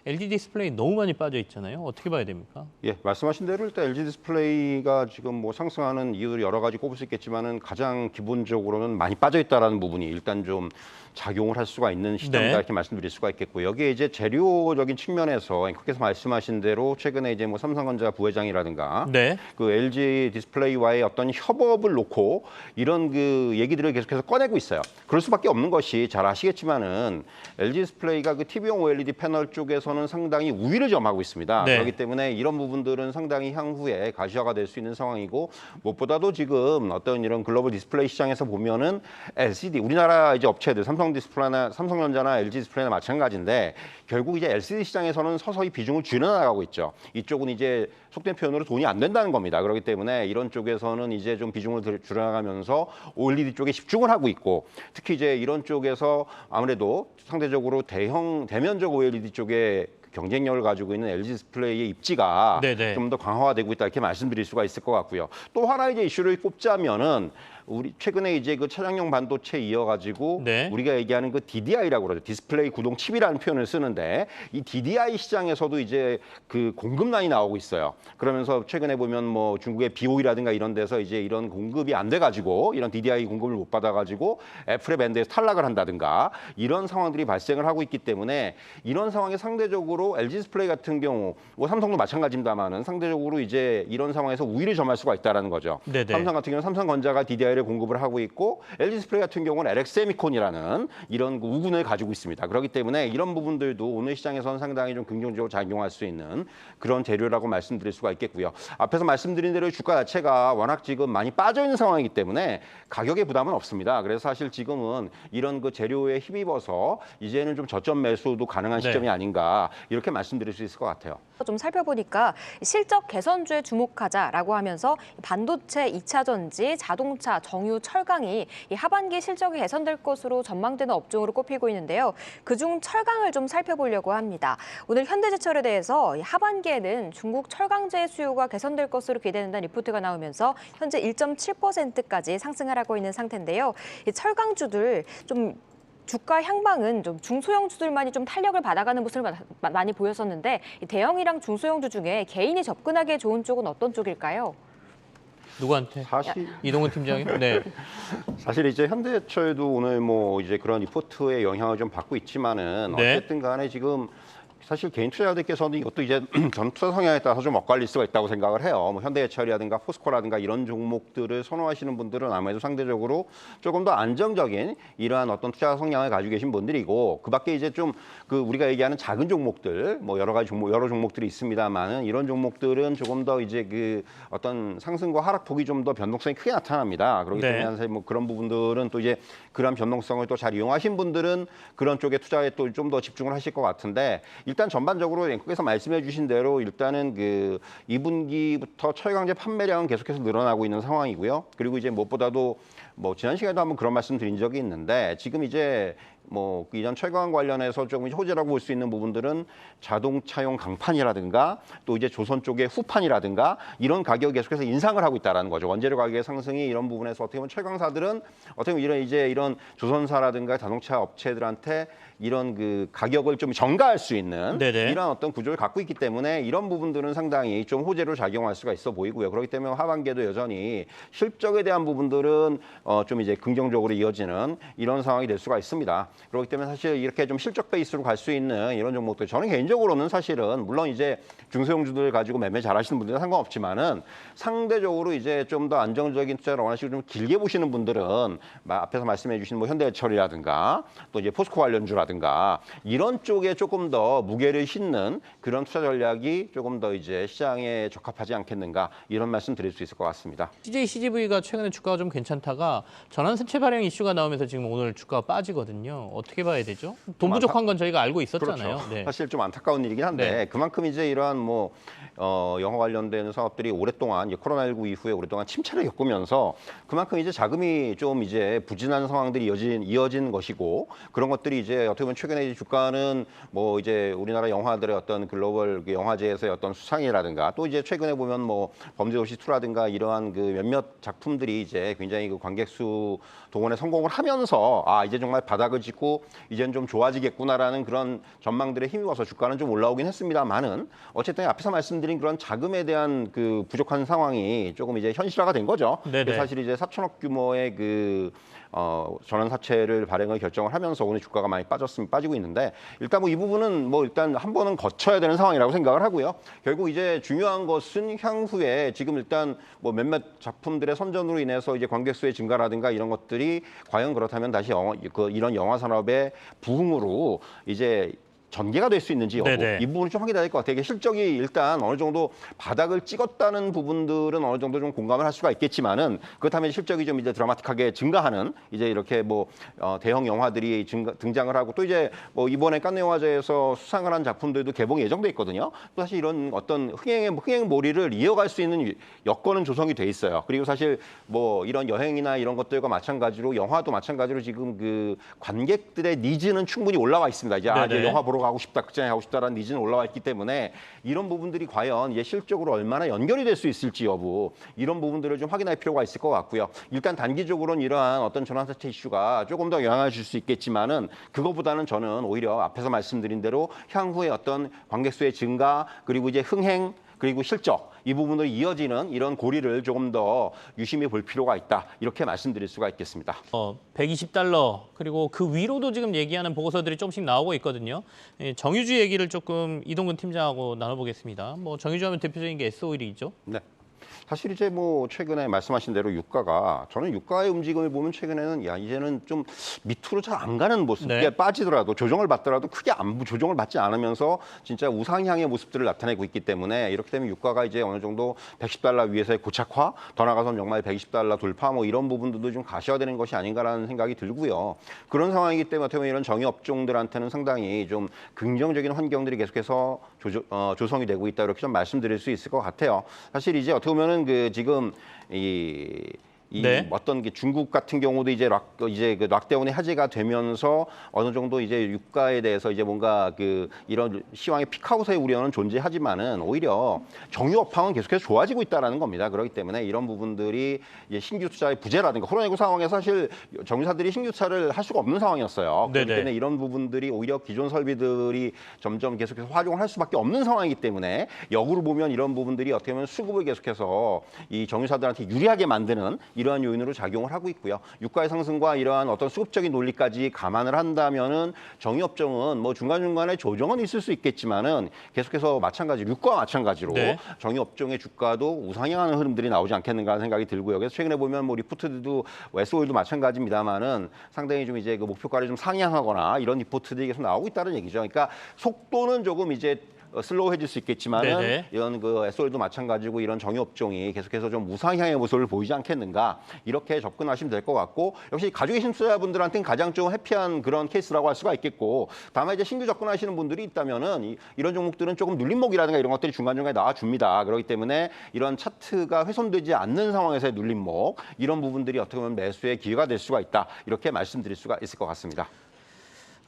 LG 디스플레이 너무 많이 빠져 있잖아요. 어떻게 봐야 됩니까? 예, 말씀하신 대로 일단 LG 디스플레이가 지금 뭐 상승하는 이유를 여러 가지 꼽을 수 있겠지만은 가장 기본적으로는 많이 빠져 있다라는 부분이 일단 좀 작용을 할 수가 있는 시점이다 네. 이렇게 말씀드릴 수가 있겠고 여기에 이제 재료적인 측면에서 앵커께서 말씀하신 대로 최근에 이제 뭐 삼성전자 부회장이라든가 네. 그 LG 디스플레이와의 어떤 협업을 놓고 이런 그 얘기들을 계속해서 꺼내고 있어요. 그럴 수밖에 없는 것이 잘 아시겠지만은 LG 디스플레이가 그 TV용 OLED 패널 쪽에서는 상당히 우위를 점하고 있습니다. 네. 그렇기 때문에 이런 부분들은 상당히 향후에 가시화가 될 수 있는 상황이고 무엇보다도 지금 어떤 이런 글로벌 디스플레이 시장에서 보면은 LCD 우리나라 이제 업체들 삼성 디스플레이나 삼성전자나 LG 디스플레이나 마찬가지인데 결국 이제 LCD 시장에서는 서서히 비중을 줄여나가고 있죠. 이쪽은 이제 속된 표현으로 돈이 안 된다는 겁니다. 그렇기 때문에 이런 쪽에서는 이제 좀 비중을 줄여나가면서 OLED 쪽에 집중을 하고 있고 특히 이제 이런 쪽에서 아무래도 상대적으로 대면적 OLED 쪽에 경쟁력을 가지고 있는 LG 디스플레이의 입지가 네네. 좀 더 강화되고 있다 이렇게 말씀드릴 수가 있을 것 같고요. 또 하나 이제 이슈를 꼽자면은 우리 최근에 이제 그 차량용 반도체 이어가지고 네. 우리가 얘기하는 그 DDI라고 그러죠. 디스플레이 구동 칩이라는 표현을 쓰는데 이 DDI 시장에서도 이제 그 공급난이 나오고 있어요. 그러면서 최근에 보면 뭐 중국의 BOE라든가 이런 데서 이제 이런 공급이 안 돼가지고 이런 DDI 공급을 못 받아가지고 애플의 밴드에서 탈락을 한다든가 이런 상황들이 발생을 하고 있기 때문에 이런 상황에 상대적으로 LG 디스플레이 같은 경우 뭐 삼성도 마찬가지입니다만은 상대적으로 이제 이런 상황에서 우위를 점할 수가 있다라는 거죠. 네네. 삼성 같은 경우는 삼성전자가 DDI를 공급을 하고 있고 LG 디스플레이 같은 경우는 LX세미콘이라는 이런 그 우군을 가지고 있습니다. 그렇기 때문에 이런 부분들도 오늘 시장에서는 상당히 좀 긍정적으로 작용할 수 있는 그런 재료라고 말씀드릴 수가 있겠고요. 앞에서 말씀드린 대로 주가 자체가 워낙 지금 많이 빠져 있는 상황이기 때문에 가격에 부담은 없습니다. 그래서 사실 지금은 이런 그 재료에 힘입어서 이제는 좀 저점 매수도 가능한 네. 시점이 아닌가 이렇게 말씀드릴 수 있을 것 같아요. 좀 살펴보니까 실적 개선주에 주목하자라고 하면서 반도체, 2차 전지, 자동차, 정유, 철강이 이 하반기 실적이 개선될 것으로 전망되는 업종으로 꼽히고 있는데요. 그중 철강을 좀 살펴보려고 합니다. 오늘 현대제철에 대해서 하반기에는 중국 철강제 수요가 개선될 것으로 기대된다는 리포트가 나오면서 현재 1.7%까지 상승을 하고 있는 상태인데요. 이 철강주들 좀 주가 향방은 좀 중소형주들만이 좀 탄력을 받아가는 모습을 많이 보였었는데 이 대형이랑 중소형주 중에 개인이 접근하기에 좋은 쪽은 어떤 쪽일까요? 누구한테? 사실 이동훈 팀장님? 네. 사실 이제 현대철도 오늘 뭐 이제 그런 리포트의 영향을 좀 받고 있지만은 네. 어쨌든 간에 지금 사실 개인 투자자들께서는 이것도 이제 전 투자 성향에 따라서 좀 엇갈릴 수가 있다고 생각을 해요. 뭐 현대해철이라든가 포스코라든가 이런 종목들을 선호하시는 분들은 아무래도 상대적으로 조금 더 안정적인 이러한 어떤 투자 성향을 가지고 계신 분들이고 그밖에 이제 좀 그 우리가 얘기하는 작은 종목들 뭐 여러 가지 종목 여러 종목들이 있습니다만은 이런 종목들은 조금 더 이제 그 어떤 상승과 하락폭이 좀 더 변동성이 크게 나타납니다. 그렇기 네. 때문에 사실 뭐 그런 부분들은 또 이제 그런 변동성을 또 잘 이용하신 분들은 그런 쪽에 투자에 또 좀 더 집중을 하실 것 같은데 일단 전반적으로 앵커께서 말씀해 주신 대로 일단은 그 2분기부터 철강제 판매량은 계속해서 늘어나고 있는 상황이고요. 그리고 이제 무엇보다도 뭐 지난 시간에도 한번 그런 말씀 드린 적이 있는데 지금 이제 뭐 이전 철강 관련해서 조금 호재라고 볼 수 있는 부분들은 자동차용 강판이라든가 또 이제 조선 쪽의 후판이라든가 이런 가격이 계속해서 인상을 하고 있다라는 거죠. 원재료 가격의 상승이 이런 부분에서 어떻게 보면 철강사들은 어떻게 보면 이런 조선사라든가 자동차 업체들한테 이런 그 가격을 좀 전가할 수 있는 네네. 이런 어떤 구조를 갖고 있기 때문에 이런 부분들은 상당히 좀 호재로 작용할 수가 있어 보이고요. 그렇기 때문에 하반기에도 여전히 실적에 대한 부분들은 좀 이제 긍정적으로 이어지는 이런 상황이 될 수가 있습니다. 그렇기 때문에 사실 이렇게 좀 실적 베이스로 갈 수 있는 이런 종목들 저는 개인적으로는 사실은 물론 이제 중소형주들 가지고 매매 잘하시는 분들은 상관없지만은 상대적으로 이제 좀 더 안정적인 투자를 원하시고 좀 길게 보시는 분들은 앞에서 말씀해 주신 뭐 현대해철이라든가 또 이제 포스코 관련주라든가 이런 쪽에 조금 더 무게를 싣는 그런 투자 전략이 조금 더 이제 시장에 적합하지 않겠는가 이런 말씀 드릴 수 있을 것 같습니다. CJ CGV가 최근에 주가가 좀 괜찮다가 전환사채 발행 이슈가 나오면서 지금 오늘 주가가 빠지거든요. 어떻게 봐야 되죠? 돈 부족한 건 저희가 알고 있었잖아요. 그렇죠. 네. 사실 좀 안타까운 일이긴 한데 네. 그만큼 이제 이러한 뭐 영어 관련된 사업들이 오랫동안 이제 코로나19 이후에 오랫동안 침체를 겪으면서 그만큼 이제 자금이 좀 이제 부진한 상황들이 이어진 것이고 그런 것들이 이제 어떻게 보면 최근에 주가는 뭐 이제 우리나라 영화들의 어떤 글로벌 그 영화제에서의 어떤 수상이라든가 또 이제 최근에 보면 뭐 범죄도시 2라든가 이러한 그 몇몇 작품들이 이제 굉장히 그 관객 수 동원에 성공을 하면서 아 이제 정말 바닥을 짚고 이제는 좀 좋아지겠구나라는 그런 전망들에 힘입어서 주가는 좀 올라오긴 했습니다만은 어쨌든 앞에서 말씀드린 그런 자금에 대한 그 부족한 상황이 조금 이제 현실화가 된 거죠. 네네. 사실 이제 4천억 규모의 그 전환사채를 발행을 결정을 하면서 오늘 주가가 많이 빠지고 있는데 일단 뭐 이 부분은 뭐 일단 한 번은 거쳐야 되는 상황이라고 생각을 하고요. 결국 이제 중요한 것은 향후에 지금 일단 뭐 몇몇 작품들의 선전으로 인해서 이제 관객 수의 증가라든가 이런 것들이 과연 그렇다면 다시 이런 영화 산업의 부흥으로 이제 전개가 될 수 있는지 여부 네네. 이 부분을 좀 확인해야 될 것 같아요. 이게 실적이 일단 어느 정도 바닥을 찍었다는 부분들은 어느 정도 좀 공감을 할 수가 있겠지만은 그렇다면 실적이 좀 이제 드라마틱하게 증가하는 이제 이렇게 뭐 대형 영화들이 등장을 하고 또 이제 뭐 이번에 칸네 영화제에서 수상을 한 작품들도 개봉 예정돼 있거든요. 또 사실 이런 어떤 흥행몰이를 이어갈 수 있는 여건은 조성이 돼 있어요. 그리고 사실 뭐 이런 여행이나 이런 것들과 마찬가지로 영화도 마찬가지로 지금 그 관객들의 니즈는 충분히 올라와 있습니다. 이제 아, 이제 네네. 영화 보러 가고 싶다, 극장에 가고 싶다라는 니즈는 올라와 있기 때문에 이런 부분들이 과연 이제 실적으로 얼마나 연결이 될 수 있을지 여부 이런 부분들을 좀 확인할 필요가 있을 것 같고요. 일단 단기적으로는 이러한 어떤 전환사채 이슈가 조금 더 영향을 줄 수 있겠지만은 그거보다는 저는 오히려 앞에서 말씀드린 대로 향후에 어떤 관객 수의 증가 그리고 이제 흥행 그리고 실적 이 부분으로 이어지는 이런 고리를 조금 더 유심히 볼 필요가 있다. 이렇게 말씀드릴 수가 있겠습니다. 120달러 그리고 그 위로도 지금 얘기하는 보고서들이 조금씩 나오고 있거든요. 예, 정유주 얘기를 조금 이동근 팀장하고 나눠보겠습니다. 뭐 정유주 하면 대표적인 게 S-오일이죠. 네. 사실 이제 뭐 최근에 말씀하신 대로 유가가 저는 유가의 움직임을 보면 최근에는 야 이제는 좀 밑으로 잘 안 가는 모습, 네. 이게 빠지더라도 조정을 받더라도 크게 조정을 받지 않으면서 진짜 우상향의 모습들을 나타내고 있기 때문에 이렇게 되면 유가가 이제 어느 정도 110달러 위에서의 고착화, 더 나가서는 정말 120달러 돌파 뭐 이런 부분들도 좀 가셔야 되는 것이 아닌가라는 생각이 들고요. 그런 상황이기 때문에 어떻게 보면 이런 정유 업종들한테는 상당히 좀 긍정적인 환경들이 계속해서 조성이 되고 있다 이렇게 좀 말씀드릴 수 있을 것 같아요. 사실 이제 어떻게 보면은 그 지금 네. 어떤 게 중국 같은 경우도 이제 그 락다운이 해제가 되면서 어느 정도 이제 유가에 대해서 이제 뭔가 그 이런 시황의 피크아웃의 우려는 존재하지만은 오히려 정유 업황은 계속해서 좋아지고 있다라는 겁니다. 그렇기 때문에 이런 부분들이 이제 신규 투자의 부재라든가 코로나19 상황에서 사실 정유사들이 신규 투자를 할 수가 없는 상황이었어요. 그렇기 네네. 때문에 이런 부분들이 오히려 기존 설비들이 점점 계속해서 활용을 할 수밖에 없는 상황이기 때문에 역으로 보면 이런 부분들이 어떻게 보면 수급을 계속해서 이 정유사들한테 유리하게 만드는 이러한 요인으로 작용을 하고 있고요. 유가의 상승과 이러한 어떤 수급적인 논리까지 감안을 한다면은 정유업종은 뭐 중간중간에 조정은 있을 수 있겠지만은 계속해서 유가와 마찬가지로 네. 정유업종의 주가도 우상향하는 흐름들이 나오지 않겠는가 하는 생각이 들고요. 그래서 최근에 보면 뭐 리포트도 S-오일도 마찬가지입니다만은 상당히 좀 이제 그 목표가를 좀 상향하거나 이런 리포트들이 계속 나오고 있다는 얘기죠. 그러니까 속도는 조금 이제 슬로우해질 수 있겠지만은 네네. 이런 그 S-오일도 마찬가지고 이런 정유업종이 계속해서 좀 우상향의 모습을 보이지 않겠는가 이렇게 접근하시면 될 것 같고 역시 가지고 계신 투자자분들한테는 가장 좀 해피한 그런 케이스라고 할 수가 있겠고 다만 이제 신규 접근하시는 분들이 있다면은 이런 종목들은 조금 눌림목이라든가 이런 것들이 중간중간에 나와줍니다. 그렇기 때문에 이런 차트가 훼손되지 않는 상황에서의 눌림목 이런 부분들이 어떻게 보면 매수의 기회가 될 수가 있다 이렇게 말씀드릴 수가 있을 것 같습니다.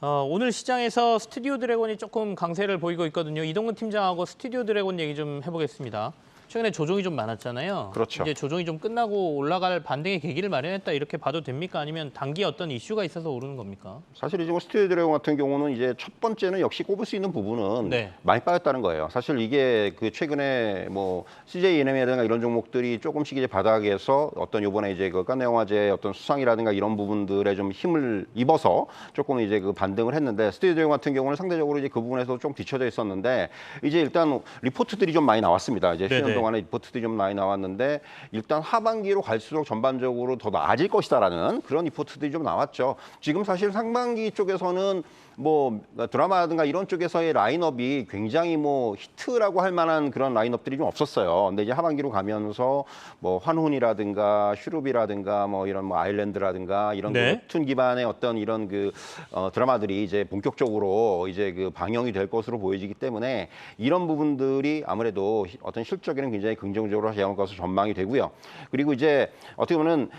오늘 시장에서 스튜디오 드래곤이 조금 강세를 보이고 있거든요. 이동근 팀장하고 스튜디오 드래곤 얘기 좀 해보겠습니다. 최근에 조정이 좀 많았잖아요. 그렇죠. 이제 조정이 좀 끝나고 올라갈 반등의 계기를 마련했다 이렇게 봐도 됩니까? 아니면 단기 어떤 이슈가 있어서 오르는 겁니까? 사실 이제 뭐 스튜디오 드래곤 같은 경우는 이제 첫 번째는 역시 꼽을 수 있는 부분은 네. 많이 빠졌다는 거예요. 사실 이게 그 최근에 뭐 CJ ENM이라든가 이런 종목들이 조금씩 이제 바닥에서 어떤 요번에 이제 그 칸네 영화제 어떤 수상이라든가 이런 부분들에 좀 힘을 입어서 조금 이제 그 반등을 했는데 스튜디오 드래곤 같은 경우는 상대적으로 이제 그 부분에서 좀 뒤쳐져 있었는데 이제 일단 리포트들이 좀 많이 나왔습니다. 이제 쉬는 동안에 리포트들이 좀 많이 나왔는데 일단 하반기로 갈수록 전반적으로 더 나아질 것이다라는 그런 리포트들이 좀 나왔죠. 지금 사실 상반기 쪽에서는 뭐 드라마라든가 이런 쪽에서의 라인업이 굉장히 뭐 히트라고 할 만한 그런 라인업들이 좀 없었어요. 근데 이제 하반기로 가면서 뭐 환훈이라든가 슈룹이라든가 뭐 이런 뭐 아일랜드라든가 이런 그 웹툰 기반의 어떤 이런 그 드라마들이 이제 본격적으로 이제 그 방영이 될 것으로 보여지기 때문에 이런 부분들이 아무래도 어떤 실적에는 시장에는 굉장히 긍정적으로 작용할 것으로 전망이 되고요. 그리고 이제 어떻게 보면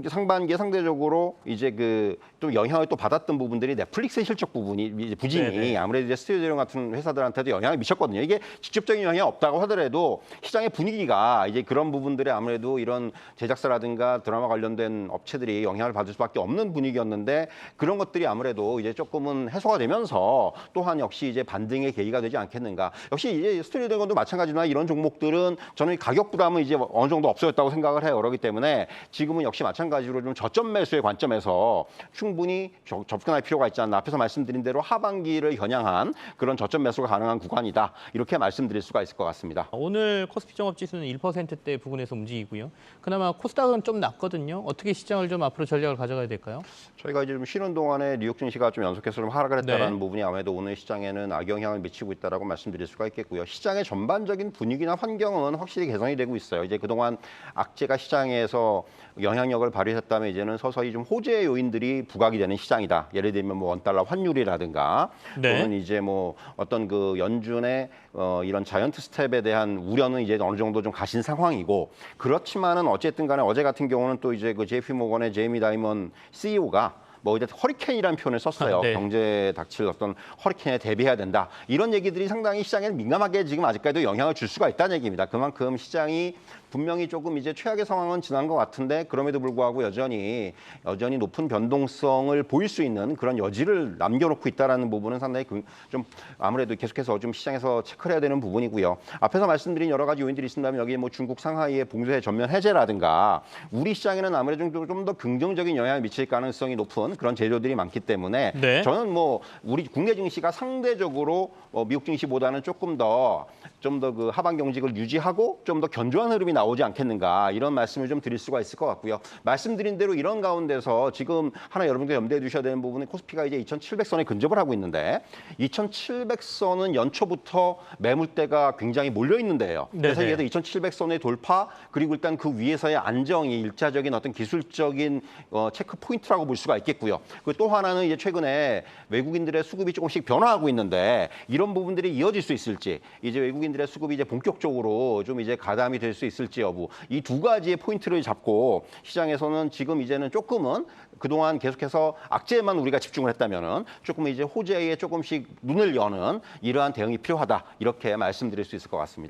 상반기에 상대적으로 이제 그 좀 영향을 또 받았던 부분들이 넷플릭스의 실적 부분이 이제 부진이 네네. 아무래도 이제 스튜디오 같은 회사들한테도 영향을 미쳤거든요. 이게 직접적인 영향이 없다고 하더라도 시장의 분위기가 이제 그런 부분들에 아무래도 이런 제작사라든가 드라마 관련된 업체들이 영향을 받을 수밖에 없는 분위기였는데 그런 것들이 아무래도 이제 조금은 해소가 되면서 또한 역시 이제 반등의 계기가 되지 않겠는가. 역시 이제 스튜디오 드래곤도 마찬가지나 이런 종목들은 저는 가격 부담은 이제 어느 정도 없어졌다고 생각을 해요. 그렇기 때문에 지금은 역시 마찬가지로 좀 저점 매수의 관점에서 충분히 접근할 필요가 있지 않나. 앞에서 말씀드린 대로 하반기를 겨냥한 그런 저점 매수가 가능한 구간이다. 이렇게 말씀드릴 수가 있을 것 같습니다. 오늘 코스피 종합지수는 1%대 부근에서 움직이고요. 그나마 코스닥은 좀 낮거든요. 어떻게 시장을 좀 앞으로 전략을 가져가야 될까요? 저희가 이제 좀 쉬는 동안에 뉴욕 증시가 좀 연속해서 좀 하락을 했다는 네. 부분이 아무래도 오늘 시장에는 악영향을 미치고 있다라고 말씀드릴 수가 있겠고요. 시장의 전반적인 분위기나 환경은 확실히 개선이 되고 있어요. 이제 그동안 악재가 시장에서 영향력을 발휘했다면 이제는 서서히 좀 호재의 요인들이 부각이 되는 시장이다. 예를 들면 뭐 원달러 환율이라든가 네. 또는 이제 뭐 어떤 그 연준의 이런 자이언트 스텝에 대한 우려는 이제 어느 정도 좀 가신 상황이고 그렇지만은 어쨌든 간에 어제 같은 경우는 또 이제 그 JP 모건의 제이미 다이먼 CEO가 뭐 이제 허리케인이라는 표현을 썼어요. 네. 경제에 닥칠 어떤 허리케인에 대비해야 된다. 이런 얘기들이 상당히 시장에 민감하게 지금 아직까지도 영향을 줄 수가 있다는 얘기입니다. 그만큼 시장이 분명히 조금 이제 최악의 상황은 지난 것 같은데 그럼에도 불구하고 여전히 높은 변동성을 보일 수 있는 그런 여지를 남겨놓고 있다라는 부분은 상당히 좀 아무래도 계속해서 좀 시장에서 체크를 해야 되는 부분이고요. 앞에서 말씀드린 여러 가지 요인들이 있습니다만 여기 뭐 중국 상하이의 봉쇄 전면 해제라든가 우리 시장에는 아무래도 좀 더 긍정적인 영향을 미칠 가능성이 높은 그런 재료들이 많기 때문에 네. 저는 뭐 우리 국내 증시가 상대적으로 미국 증시보다는 조금 더 그 하반 경직을 유지하고 좀 더 견조한 흐름이 나오지 않겠는가 이런 말씀을 좀 드릴 수가 있을 것 같고요. 말씀드린 대로 이런 가운데서 지금 하나 여러분들 염두에 두셔야 되는 부분은 코스피가 이제 2,700선에 근접을 하고 있는데 2,700선은 연초부터 매물대가 굉장히 몰려 있는데요. 그래서 네네. 얘도 2,700선의 돌파 그리고 일단 그 위에서의 안정이 일차적인 어떤 기술적인 체크 포인트라고 볼 수가 있겠고요. 그리고 또 하나는 이제 최근에 외국인들의 수급이 조금씩 변화하고 있는데 이런 부분들이 이어질 수 있을지 이제 외국인들의 수급이 이제 본격적으로 좀 이제 가담이 될 수 있을지 여부 이 두 가지의 포인트를 잡고 시장에서는 지금 이제는 조금은 그동안 계속해서 악재에만 우리가 집중을 했다면은 조금 이제 호재에 조금씩 눈을 여는 이러한 대응이 필요하다 이렇게 말씀드릴 수 있을 것 같습니다.